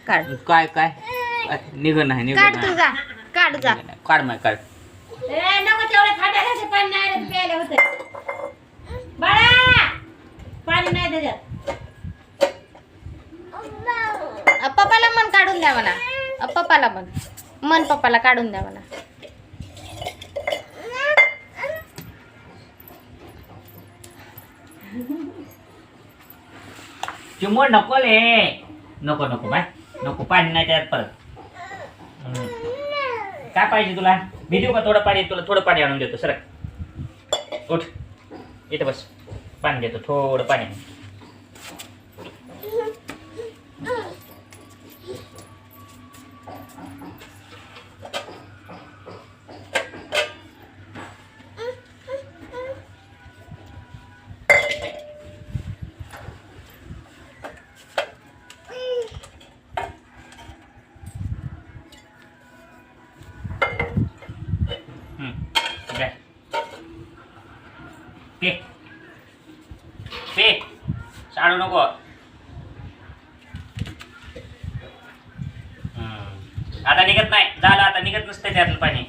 काढ काय काय निघ नाही काढ तू जा काढ जा काढ माय काढ नको तेवढे खाट्याला पाणी नाही रे, प्यायला होतं बाळा, पाणी नाही त्याच्यात. पप्पाला मन काढून द्या म्हणा. पप्पाला मन पप्पाला काढून द्या म्हणा. चिमोड नको ले, नको नको बाय, नको पाणी नाही त्यात परत. काय पाहिजे तुला? मी देऊ का थोडं पाणी? तुला थोडं पाणी आणून देतो. सरक उठ, इथे बस, पाणी देतो, थोडं पाणी. पे पे साडू नको. आता निघत नाही, झालं आता निघत नसते त्यातलं पाणी.